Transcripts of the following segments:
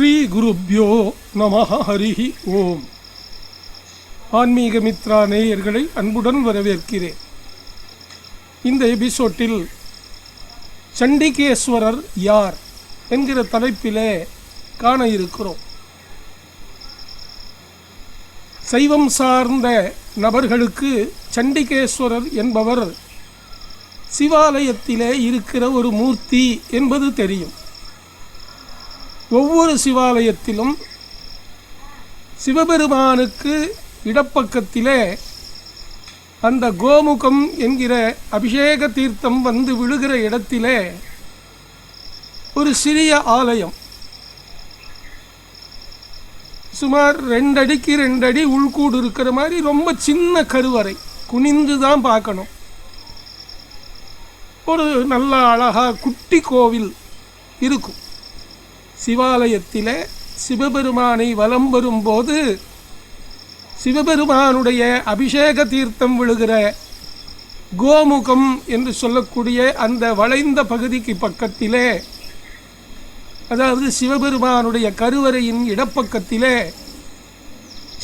ஸ்ரீ குருப்யோ நமஹ ஹரிஹி ஓம். ஆன்மீக மித்ரா நேயர்களை அன்புடன் வரவேற்கிறேன். இந்த எபிசோட்டில் சண்டிகேஸ்வரர் யார் என்கிற தலைப்பிலே காண இருக்கிறோம். சைவம் சார்ந்த நபர்களுக்கு சண்டிகேஸ்வரர் என்பவர் சிவாலயத்திலே இருக்கிற ஒரு மூர்த்தி என்பது தெரியும். ஒவ்வொரு சிவாலயத்திலும் சிவபெருமானுக்கு இடப்பக்கத்திலே அந்த கோமுகம் என்கிற அபிஷேக தீர்த்தம் வந்து விழுகிற இடத்திலே ஒரு சிறிய ஆலயம், சுமார் 2 அடிக்கு 2 அடி உள்கூடு இருக்கிற மாதிரி ரொம்ப சின்ன கருவறை, குனிந்து தான் பார்க்கணும். ஒரு நல்ல அழகா குட்டி கோவில் இருக்கும். சிவாலயத்திலே சிவபெருமானை வலம் வரும்போது சிவபெருமானுடைய அபிஷேக தீர்த்தம் விழுகிற கோமுகம் என்று சொல்லக்கூடிய அந்த வளைந்த பகுதிக்கு பக்கத்திலே, அதாவது சிவபெருமானுடைய கருவறையின் இடப்பக்கத்திலே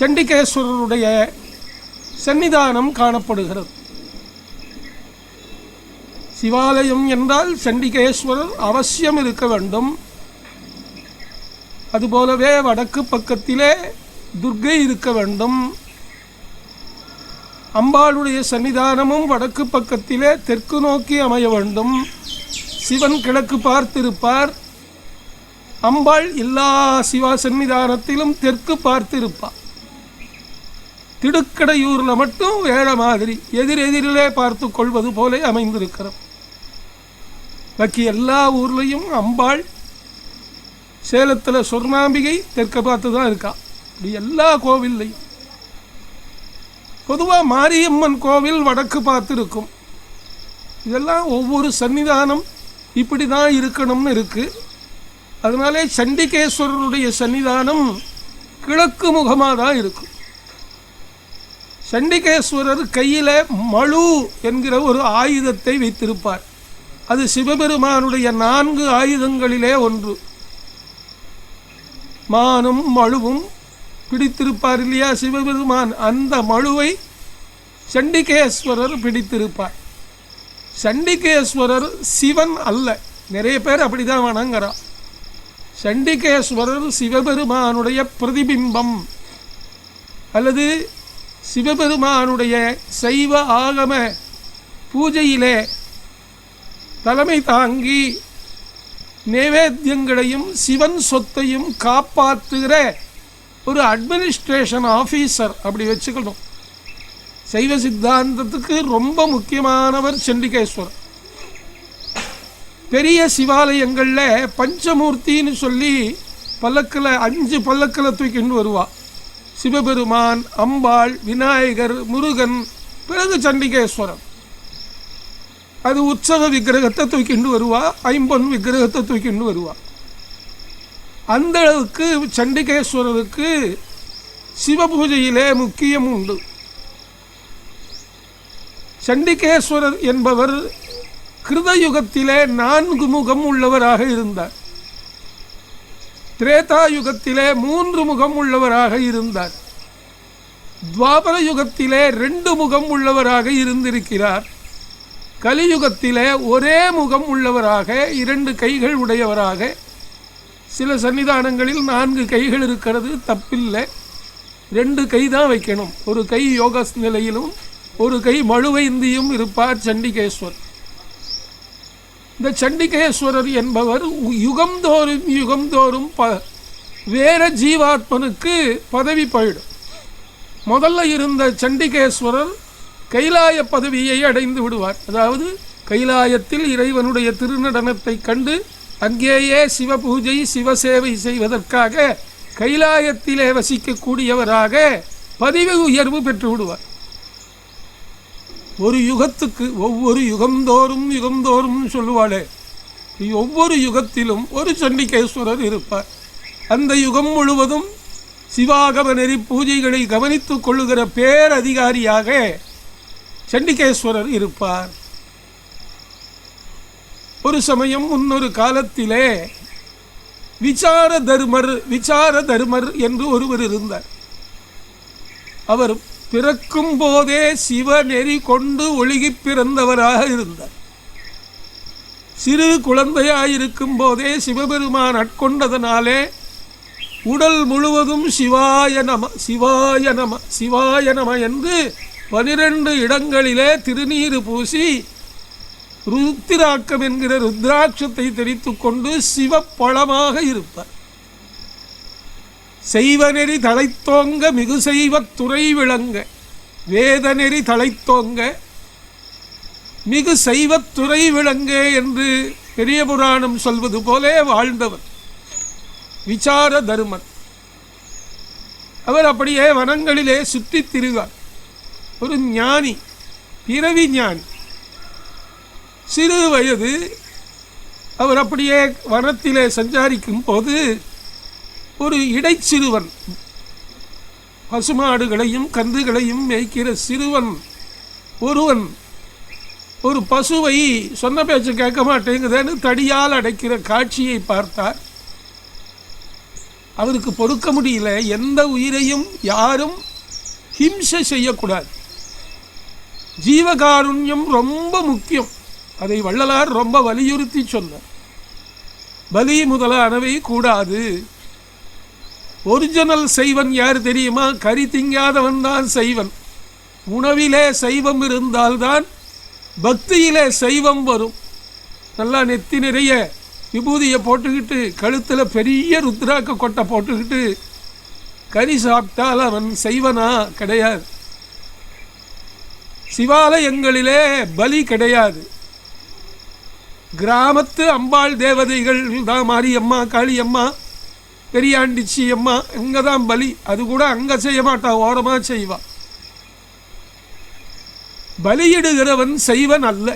சண்டிகேஸ்வரருடைய சன்னிதானம் காணப்படுகிறது. சிவாலயம் என்றால் சண்டிகேஸ்வரர் அவசியம் இருக்க வேண்டும். அதுபோலவே வடக்கு பக்கத்திலே துர்க்கை இருக்க வேண்டும். அம்பாளுடைய சன்னிதானமும் வடக்கு பக்கத்திலே தெற்கு நோக்கி அமைய வேண்டும். சிவன் கிழக்கு பார்த்திருப்பார். அம்பாள் எல்லா சிவா சன்னிதானத்திலும் தெற்கு பார்த்திருப்பார். திடுக்கடையூரில் மட்டும் வேற மாதிரி எதிரெதிரிலே பார்த்து கொள்வது போல அமைந்திருக்கிறோம். பாக்கி எல்லா ஊர்லேயும் அம்பாள், சேலத்தில் சொர்ணாம்பிகை தெற்க பார்த்து தான் இருக்கா. இப்படி எல்லா கோவில்லையும் பொதுவாக மாரியம்மன் கோவில் வடக்கு பார்த்து இருக்கும். இதெல்லாம் ஒவ்வொரு சன்னிதானம் இப்படி தான் இருக்கணும்னு இருக்குது. அதனாலே சண்டிகேஸ்வரருடைய சன்னிதானம் கிழக்கு முகமாக தான் இருக்கும். சண்டிகேஸ்வரர் கையில் மழு என்கிற ஒரு ஆயுதத்தை வைத்திருப்பார். அது சிவபெருமானுடைய 4 ஆயுதங்களிலே ஒன்று. மானும் மழுவும் பிடித்திருப்பார் இல்லையா சிவபெருமான், அந்த மழுவை சண்டிகேஸ்வரர் பிடித்திருப்பார். சண்டிகேஸ்வரர் சிவன் அல்ல, நிறைய பேர் அப்படிதான் வணங்குறா. சண்டிகேஸ்வரர் சிவபெருமானுடைய பிரதிபிம்பம் அல்லது சிவபெருமானுடைய சைவ ஆகம பூஜையிலே தலைமை தாங்கி நைவேத்தியங்களையும் சிவன் சொத்தையும் காப்பாற்றுகிற ஒரு அட்மினிஸ்ட்ரேஷன் ஆஃபீஸர், அப்படி வச்சுக்கணும். சைவ சித்தாந்தத்துக்கு ரொம்ப முக்கியமானவர் சண்டிகேஸ்வரர். பெரிய சிவாலயங்களில் பஞ்சமூர்த்தின்னு சொல்லி பல்லக்கில் 5 பல்லக்கில் தூக்கின்னு வருவா. சிவபெருமான், அம்பாள், விநாயகர், முருகன், பிறகு சண்டிகேஸ்வரர். அது உற்சவ விக்கிரகத்தை தூக்கிண்டு வருவா, 50 விக்கிரகத்தை தூக்கிண்டு வருவா. அந்த அளவுக்கு சண்டிகேஸ்வரருக்கு சிவ பூஜையிலே முக்கியம் உண்டு. சண்டிகேஸ்வரர் என்பவர் கிருதயுகத்திலே 4 முகம் உள்ளவராக இருந்தார். திரேதா யுகத்திலே 3 முகம் உள்ளவராக இருந்தார். துவாபர யுகத்திலே 2 முகம் உள்ளவராக இருந்திருக்கிறார். கலியுகத்திலே ஒரே முகம் உள்ளவராக, 2 கைகள் உடையவராக, சில சன்னிதானங்களில் 4 கைகள் இருக்கிறது, தப்பில்லை. 2 கை தான் வைக்கணும். ஒரு கை யோக நிலையிலும் ஒரு கை மழுவைந்தியும் இருப்பார் சண்டிகேஸ்வரர். இந்த சண்டிகேஸ்வரர் என்பவர் யுகந்தோறும் வேற ஜீவாத்மனுக்கு பதவி போயிடும். முதல்ல இருந்த சண்டிகேஸ்வரர் கைலாய பதவியை அடைந்து விடுவார். அதாவது கைலாயத்தில் இறைவனுடைய திருநடனத்தை கண்டு அங்கேயே சிவ பூஜை சிவசேவை செய்வதற்காக கைலாயத்திலே வசிக்கக்கூடியவராக பதவி உயர்வு பெற்று விடுவார். ஒரு யுகத்துக்கு ஒவ்வொரு யுகந்தோறும் சொல்லுவாளே, ஒவ்வொரு யுகத்திலும் ஒரு சண்டிகேஸ்வரர் இருப்பார். அந்த யுகம் முழுவதும் சிவாகம நெறி பூஜைகளை கவனித்துக் கொள்ளுகிற பேரதிகாரியாக சண்டிகேஸ்வரர் இருப்பார். ஒரு சமயம் முன்னொரு காலத்திலே விசார தர்மர் என்று ஒருவர் இருந்தார். அவர் பிறக்கும் போதே சிவநெறி கொண்டு ஒழுகி பிறந்தவராக இருந்தார். சிறு குழந்தையாயிருக்கும் போதே சிவபெருமான் ஆட்கொண்டதனாலே உடல் முழுவதும் சிவாய நம சிவாய நம சிவாய நம என்று 12 இடங்களிலே திருநீறு பூசி ருத்திராக்கம் என்கிற ருத்ராட்சத்தை தெரித்து கொண்டு சிவப்பழமாக இருப்பார். செய்வநெறி தலைத்தோங்க மிகு செய்வத் துறை விளங்க, வேதநெறி தலைத்தோங்க மிகு செய்வத் துறை விளங்க என்று பெரிய புராணம் சொல்வது போலே வாழ்ந்தவர் விசார தர்மர். அவர் அப்படியே வனங்களிலே சுற்றித் திரிவார். ஒரு ஞானி, பிறவி ஞானி. சிறு வயது அவர் அப்படியே வனத்திலே சஞ்சாரிக்கும் போது ஒரு இடைச்சிறுவன், பசுமாடுகளையும் கன்றுகளையும் மேய்க்கிற சிறுவன் ஒருவன் ஒரு பசுவை சொன்ன பேச்சு கேட்க மாட்டேங்குதுன்னு தடியால் அடைக்கிற காட்சியை பார்த்தார். அவருக்கு பொறுக்க முடியல. எந்த உயிரையும் யாரும் ஹிம்சை செய்யக்கூடாது. ஜீவகாருண்யம் ரொம்ப முக்கியம். அதை வள்ளலார் ரொம்ப வலியுறுத்தி சொன்னார். பலி முதலானவை கூடாது. ஒரிஜினல் செய்வன் யார் தெரியுமா? கறி திங்காதவன் தான் செய்வன். உணவிலே சைவம் இருந்தால்தான் பக்தியிலே சைவம் வரும். நல்லா நெத்தி நிறைய விபூதியை போட்டுக்கிட்டு கழுத்தில் பெரிய ருத்ராக்க கொட்டை போட்டுக்கிட்டு கறி சாப்பிட்டால் அவன் செய்வனா? கிடையாது. சிவாலயங்களிலே பலி கிடையாது. கிராமத்து அம்பாள் தேவதைகள் தான், மாரியம்மா, காளியம்மா, பெரியாண்டிச்சி அம்மா, அங்கே தான் பலி. அது கூட அங்கே செய்ய மாட்டா, ஓரமாக செய்வான். பலியிடுகிறவன் செய்வன் அல்ல.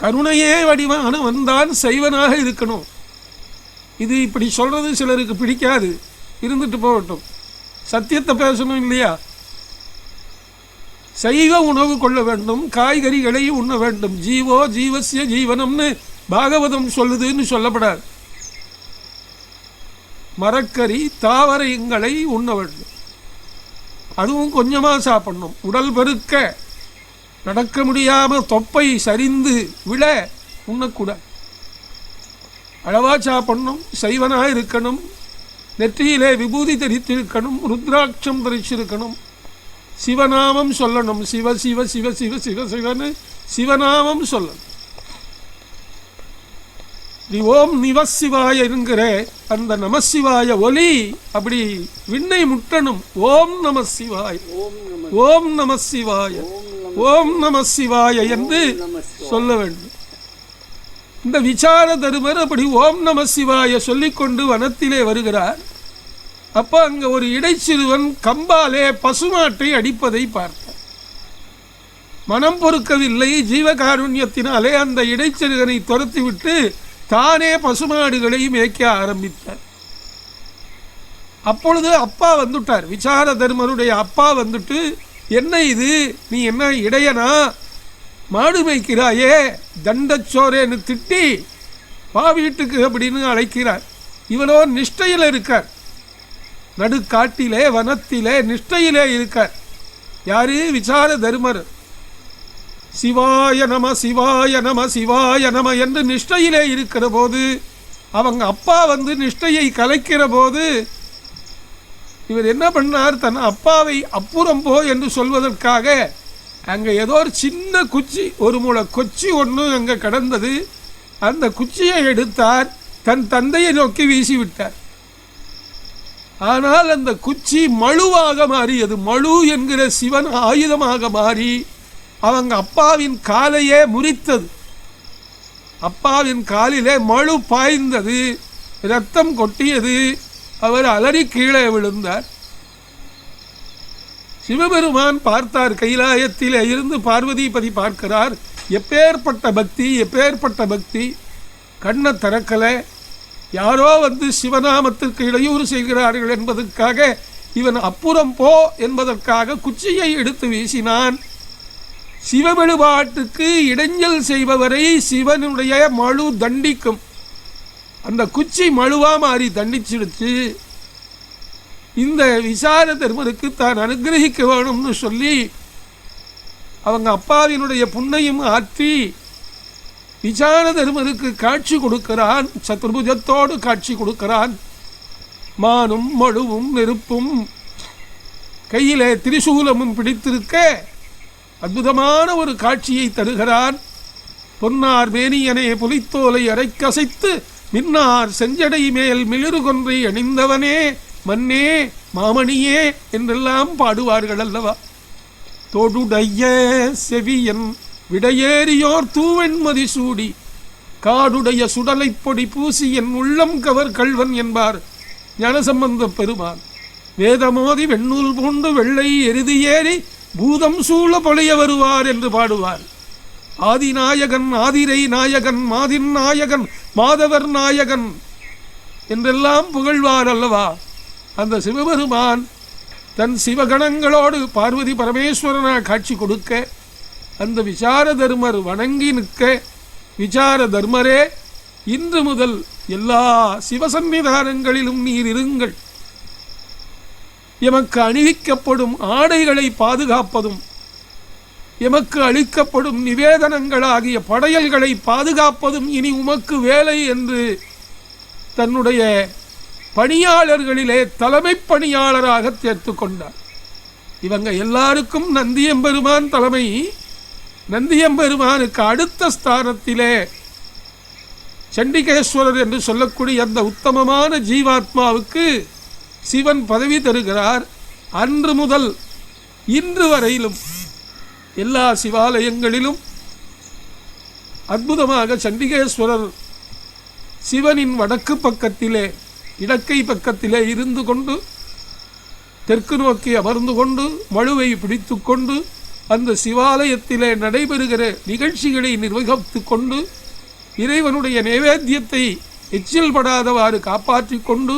கருணையே வடிவானவன் தான் செய்வனாக இருக்கணும். இது இப்படி சொல்றது சிலருக்கு பிடிக்காது, இருந்துட்டு போகட்டும். சத்தியத்தை பேசணும் இல்லையா? சைவ உணவு கொள்ள வேண்டும், காய்கறிகளை உண்ண வேண்டும். ஜீவோ ஜீவசிய ஜீவனம்னு பாகவதம் சொல்லுதுன்னு சொல்லப்படாது. மரக்கறி தாவரங்களை உண்ண வேண்டும். அதுவும் கொஞ்சமாக சாப்பிடணும். உடல் பெருக்க நடக்க முடியாமல் தொப்பை சரிந்து விழ உண்ணக்கூடாது. அளவாக சாப்பிடணும். சைவனாக இருக்கணும். நெற்றியிலே விபூதி தரித்திருக்கணும். ருத்ராட்சம் தரிச்சிருக்கணும். சிவநாமம் சொல்லணும். சிவ சிவ சிவ சிவ சிவ சிவன்னு சிவநாமம் சொல்லணும். ஓம் நிவசிவாய என்கிற அந்த நமசிவாய ஒலி அப்படி விண்ணை முட்டணும். ஓம் நம சிவாய, ஓம் நம சிவாய, ஓம் நம சிவாய என்று சொல்ல வேண்டும். இந்த விசார தருமர் அப்படி ஓம் நம சிவாய சொல்லிக்கொண்டு வனத்திலே வருகிறார். அப்போ அங்கே ஒரு இடைச்சிறுவன் கம்பாலே பசுமாட்டை அடிப்பதை பார்த்தார். மனம் பொறுக்கவில்லை. ஜீவகாருண்யத்தினாலே அந்த இடைச்சிறுவனை துரத்திவிட்டு தானே பசுமாடுகளை மேய்க்க ஆரம்பித்தார். அப்பொழுது அப்பா வந்துட்டார். விசார தர்மருடைய அப்பா வந்துட்டு, என்ன இது, நீ என்ன இடையனா, மாடு மேய்க்கிறாயே, தண்டச்சோரேன்னு திட்டி வா வீட்டுக்கு அப்படின்னு அழைக்கிறார். இவனோ நிஷ்டையில் இருக்கார். நடுக்காட்டிலே வனத்திலே நிஷ்டையிலே இருக்கார். யாரு? விசார தர்மர். சிவாய நம சிவாய நம சிவாய நம என்று நிஷ்டையிலே இருக்கிற போது, அவங்க அப்பா வந்து நிஷ்டையை கலைக்கிற போது இவர் என்ன பண்ணார்? தன் அப்பாவை அப்புறம் போ என்று சொல்வதற்காக அங்கே ஏதோ ஒரு சின்ன குச்சி, ஒரு முளை கொச்சி ஒன்று அங்கே கடந்தது. அந்த குச்சியை எடுத்தார். தன் தந்தையை நோக்கி வீசிவிட்டார். ஆனால் அந்த குச்சி மழுவாக மாறியது. மழு என்கிற சிவன் ஆயுதமாக மாறி அவங்க அப்பாவின் காலையே முறித்தது. அப்பாவின் காலிலே மழு பாய்ந்தது. இரத்தம் கொட்டியது. அவர் அலறி கீழே விழுந்தார். சிவபெருமான் பார்த்தார். கைலாயத்திலே இருந்து பார்வதிபதி பார்க்கிறார். எப்பேற்பட்ட பக்தி, எப்பேற்பட்ட பக்தி! கண்ணை திறக்கலை. யாரோ வந்து சிவநாமத்திற்கு இடையூறு செய்கிறார்கள் என்பதற்காக இவன் அப்புறம் போ என்பதற்காக குச்சியை எடுத்து வீசினான். சிவ வழிபாட்டுக்கு இடைஞ்சல் செய்பவரை சிவனுடைய மழு தண்டிக்கும். அந்த குச்சி மழுவா மாறி தண்டிச்சிடுச்சு. இந்த விசார தர்மருக்கு தான் அனுகிரகிக்க வேணும்னு சொல்லி அவங்க அப்பாவினுடைய புண்ணையும் ஆற்றி விசார தர்மருக்கு காட்சி கொடுக்கிறான். சதுர்புஜத்தோடு காட்சி கொடுக்கிறான். மானும் மழுவும் நெருப்பும் கையிலே திரிசூலமும் பிடித்திருக்க அற்புதமான ஒரு காட்சியை தருகிறான். பொன்னார் மேனியனே புலித்தோலை அரைக்கசைத்து மின்னார் செஞ்சடை மேல் மிளிரு கொன்றை அணிந்தவனே மன்னே மாமணியே என்றெல்லாம் பாடுவார்கள் அல்லவா. தொடுடைய செவியன் விடையேறியோர் தூவெண்மதி சூடி காடுடைய சுடலை பொடி பூசி என் உள்ளம் கவர் கள்வன் என்பார் ஞானசம்பந்த பெருமான். வேதமோதி வெண்ணூல் பூண்டு வெள்ளை எருதி ஏறி பூதம் சூழ பொழிய வருவார் என்று பாடுவார். ஆதிநாயகன் ஆதிரை நாயகன் மாதின் நாயகன் மாதவர் நாயகன் என்றெல்லாம் புகழ்வார் அல்லவா. அந்த சிவபெருமான் தன் சிவகணங்களோடு பார்வதி பரமேஸ்வரனாக காட்சி கொடுக்க அந்த விசார தர்மர் வணங்கி நிற்க, விசார தர்மரே இன்று முதல் எல்லா சிவசன்னிதானங்களிலும் நீர் இருங்கள். எமக்கு அணிவிக்கப்படும் ஆடைகளை பாதுகாப்பதும் எமக்கு அளிக்கப்படும் நிவேதனங்களாகிய படையல்களை பாதுகாப்பதும் இனி உமக்கு வேலை என்று தன்னுடைய பணியாளர்களிலே தலைமை பணியாளராக சேர்த்து கொண்டார். இவங்க எல்லாருக்கும் நந்தியம்பெருமான் தலைமை. நந்தியம்பெருமானுக்கு அடுத்த ஸ்தானத்திலே சண்டிகேஸ்வரர் என்று சொல்லக்கூடிய அந்த உத்தமமான ஜீவாத்மாவுக்கு சிவன் பதவி தருகிறார். அன்று முதல் இன்று வரையிலும் எல்லா சிவாலயங்களிலும் அற்புதமாக சண்டிகேஸ்வரர் சிவனின் வடக்கு பக்கத்திலே இடக்கை பக்கத்திலே இருந்து கொண்டு தெற்கு நோக்கி அமர்ந்து கொண்டு மழுவை பிடித்து கொண்டு அந்த சிவாலயத்திலே நடைபெறுகிற நிகழ்ச்சிகளை நிர்வகித்து கொண்டு இறைவனுடைய நைவேத்தியத்தை எச்சில் படாதவாறு காப்பாற்றி கொண்டு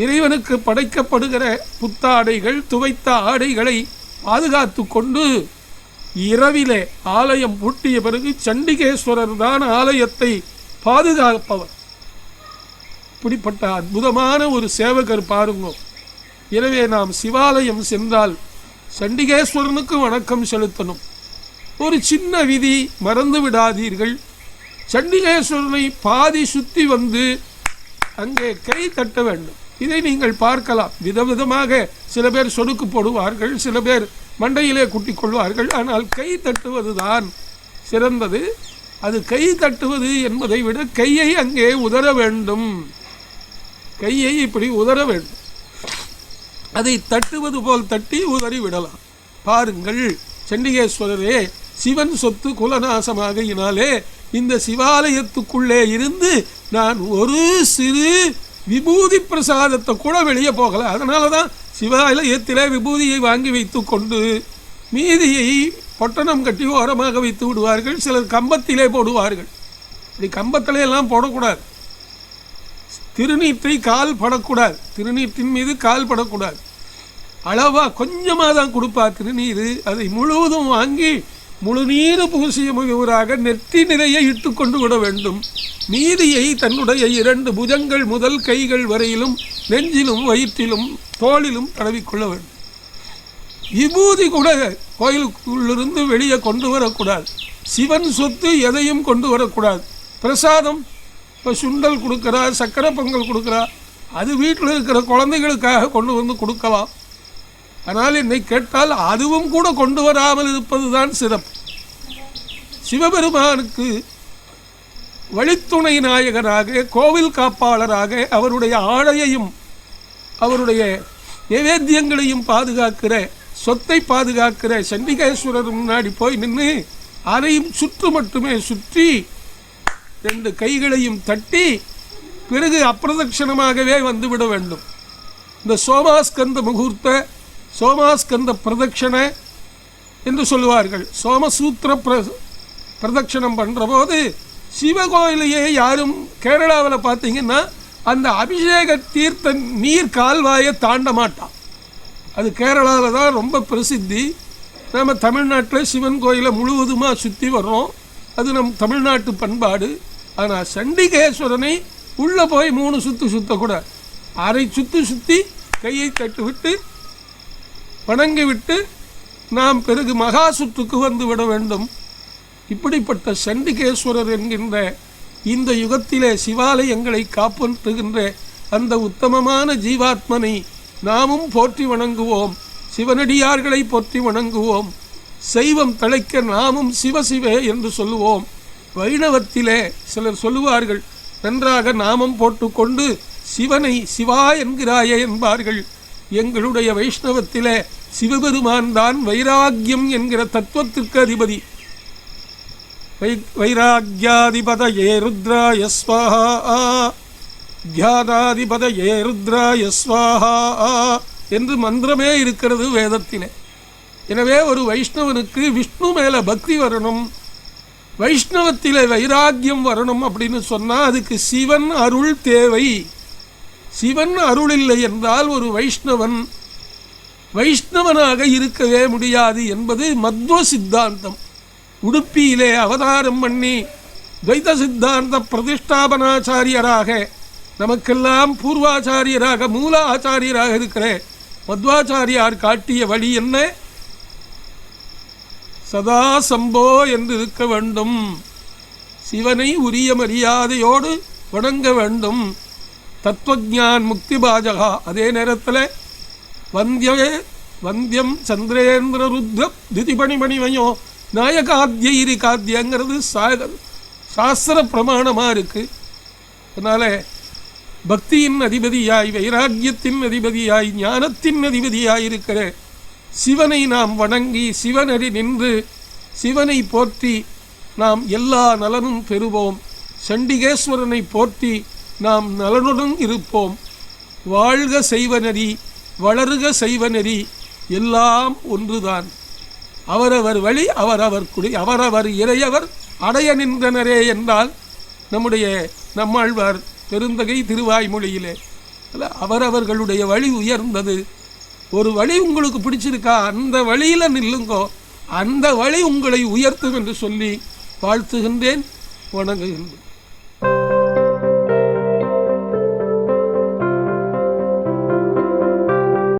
இறைவனுக்கு படைக்கப்படுகிற புத்தாடைகள் துவைத்த ஆடைகளை பாதுகாத்து கொண்டு இரவிலே ஆலயம் பூட்டிய பிறகு சண்டிகேஸ்வரர் தான் ஆலயத்தை பாதுகாப்பவர். இப்படிப்பட்ட அற்புதமான ஒரு சேவகர் பாருங்க. எனவே நாம் சிவாலயம் சென்றால் சண்டிகேஸ்வரனுக்கு வணக்கம் செலுத்தணும். ஒரு சின்ன விதி மறந்து விடாதீர்கள். சண்டிகேஸ்வரனை பாதி சுற்றி வந்து அங்கே கை தட்ட வேண்டும். இதை நீங்கள் பார்க்கலாம். விதவிதமாக சில பேர் சொடுக்கு போடுவார்கள், சில பேர் மண்டையிலே குட்டி கொள்வார்கள். ஆனால் கை தட்டுவதுதான் சிறந்தது. அது கை தட்டுவது என்பதை விட கையை அங்கே உதற வேண்டும். கையை இப்படி உதற வேண்டும். அதை தட்டுவது போல் தட்டி உதறி விடலாம். பாருங்கள், சண்டிகேஸ்வரரே சிவன் சொத்து குலநாசமாகினாலே இந்த சிவாலயத்துக்குள்ளே இருந்து நான் ஒரு சிறு விபூதி பிரசாதத்தை கூட வெளியே போகல. அதனால தான் சிவாலயத்திலே விபூதியை வாங்கி வைத்து கொண்டு மீதியை பொட்டணம் கட்டி ஓரமாக வைத்து விடுவார்கள். சிலர் கம்பத்திலே போடுவார்கள். இப்படி கம்பத்திலே எல்லாம் போடக்கூடாது. திருநீற்றை கால் படக்கூடாது. திருநீற்றின் மீது கால் படக்கூடாது. அளவா கொஞ்சமாக தான் கொடுப்பார் திருநீர். அதை முழுவதும் வாங்கி முழு நீர் பூசிய முகவராக நெற்றி நிறைய இட்டு கொண்டு விட வேண்டும். மீதியை தன்னுடைய 2 புஜங்கள் முதல் கைகள் வரையிலும் நெஞ்சிலும் வயிற்றிலும் தோளிலும் தடவிக்கொள்ள வேண்டும். விபூதி கூட கோயிலுக்குள்ளிருந்து வெளியே கொண்டு வரக்கூடாது. சிவன் சொத்து எதையும் கொண்டு வரக்கூடாது. பிரசாதம் இப்போ சுண்டல் கொடுக்குறார், சக்கரை பொங்கல் கொடுக்குறார், அது வீட்டில் இருக்கிற குழந்தைகளுக்காக கொண்டு வந்து கொடுக்கலாம். ஆனால் என்னை கேட்டால் அதுவும் கூட கொண்டு வராமல் இருப்பது தான் சிறப்பு. சிவபெருமானுக்கு வழித்துணை நாயகராக கோவில் காப்பாளராக அவருடைய ஆடையையும் அவருடைய நைவேத்தியங்களையும் பாதுகாக்கிற சொத்தை பாதுகாக்கிற சண்டிகேஸ்வரர் முன்னாடி போய் நின்று அதையும் சுற்று மட்டுமே சுற்றி 2 கைகளையும் தட்டி பிறகு அப்பிரதட்சணமாகவே வந்துவிட வேண்டும். இந்த சோமாஸ்கந்த முகூர்த்த சோமாஸ்கந்த பிரதட்சண என்று சொல்லுவார்கள். சோமசூத்திர பிரதட்சணம் பண்ணுற போது சிவகோயிலையே யாரும் கேரளாவில் பார்த்தீங்கன்னா அந்த அபிஷேக தீர்த்த நீர் கால்வாயை தாண்ட மாட்டான். அது கேரளாவில் தான் ரொம்ப பிரசித்தி. நம்ம தமிழ்நாட்டில் சிவன் கோயிலை முழுவதுமாக சுற்றி வர்றோம். அது நம் தமிழ்நாட்டு பண்பாடு. ஆனால் சண்டிகேஸ்வரனை உள்ளே போய் 3 சுற்று சுற்றக்கூடாது. அரை சுற்றி கையை தட்டு விட்டு வணங்கி விட்டு நாம் பிறகு மகா சுற்றுக்கு வந்து விட வேண்டும். இப்படிப்பட்ட சண்டிகேஸ்வரர் என்கின்ற இந்த யுகத்திலே சிவாலயங்களை காப்பாற்றுகின்ற அந்த உத்தமமான ஜீவாத்மனை நாமும் போற்றி வணங்குவோம். சிவனடியார்களை போற்றி வணங்குவோம். சைவம் தழைக்க நாமும் சிவசிவே என்று சொல்லுவோம். வைணவத்திலே சிலர் சொல்லுவார்கள், நன்றாக நாமம் போட்டுக்கொண்டு சிவனை சிவா என்கிறாயே என்பார்கள். எங்களுடைய வைஷ்ணவத்திலே சிவபெருமான் தான் வைராக்கியம் என்கிற தத்துவத்திற்கு அதிபதி. வைராக்கியாதிபதயே ருத்ராய ஸ்வாஹா, தியானாதிபதயே ருத்ராய ஸ்வாஹா என்று மந்திரமே இருக்கிறது வேதத்திலே. எனவே ஒரு வைஷ்ணவனுக்கு விஷ்ணு மேலே பக்தி வரணும், வைஷ்ணவத்திலே வைராக்கியம் வரணும் அப்படின்னு சொன்னால் அதுக்கு சிவன் அருள் தேவை. சிவன் அருள் இல்லை என்றால் ஒரு வைஷ்ணவனாக இருக்கவே முடியாது என்பது மத்வ சித்தாந்தம். உடுப்பியிலே அவதாரம் பண்ணி துவைத சித்தாந்த பிரதிஷ்டாபனாச்சாரியராக நமக்கெல்லாம் பூர்வாச்சாரியராக மூல ஆச்சாரியராக இருக்கிற மத்வாச்சாரியார் காட்டிய வழி என்ன? சதா சம்போ என்று இருக்க வேண்டும். சிவனை உரிய மரியாதையோடு வணங்க வேண்டும். தத்துவஞான் முக்தி பாஜகா. அதே நேரத்தில் வந்தியம் சந்திரேந்திர ருத்ர திதிபணிமணிமயோ நாயகாத்தியரி காத்தியங்கிறது சாஸ்திர பிரமாணமாக இருக்குது. அதனால் பக்தியின் அதிபதியாய், வைராக்கியத்தின் அதிபதியாய், ஞானத்தின் அதிபதியாய் இருக்கிற சிவனை நாம் வணங்கி சிவனடி நின்று சிவனை போற்றி நாம் எல்லா நலனும் பெறுவோம். சண்டிகேஸ்வரனை போற்றி நாம் நலனுடன் இருப்போம். வாழ்க செய்வனரி, வளருக செய்வனரி, எல்லாம் ஒன்றுதான். அவரவர் வழி அவரவர் குடி, அவரவர் இறையவர் அடைய நின்றனரே என்றால் நம்மாழ்வார் பெருந்தகை திருவாய்மொழியிலே அவரவர்களுடைய வழி உயர்ந்தது. ஒரு வழி உங்களுக்கு பிடிச்சிருக்கா, அந்த வழியில் நில்லுங்கோ, அந்த வழி உங்களை உயர்த்தும் என்று சொல்லி வாழ்த்துகின்றேன், வணங்குகின்றேன்.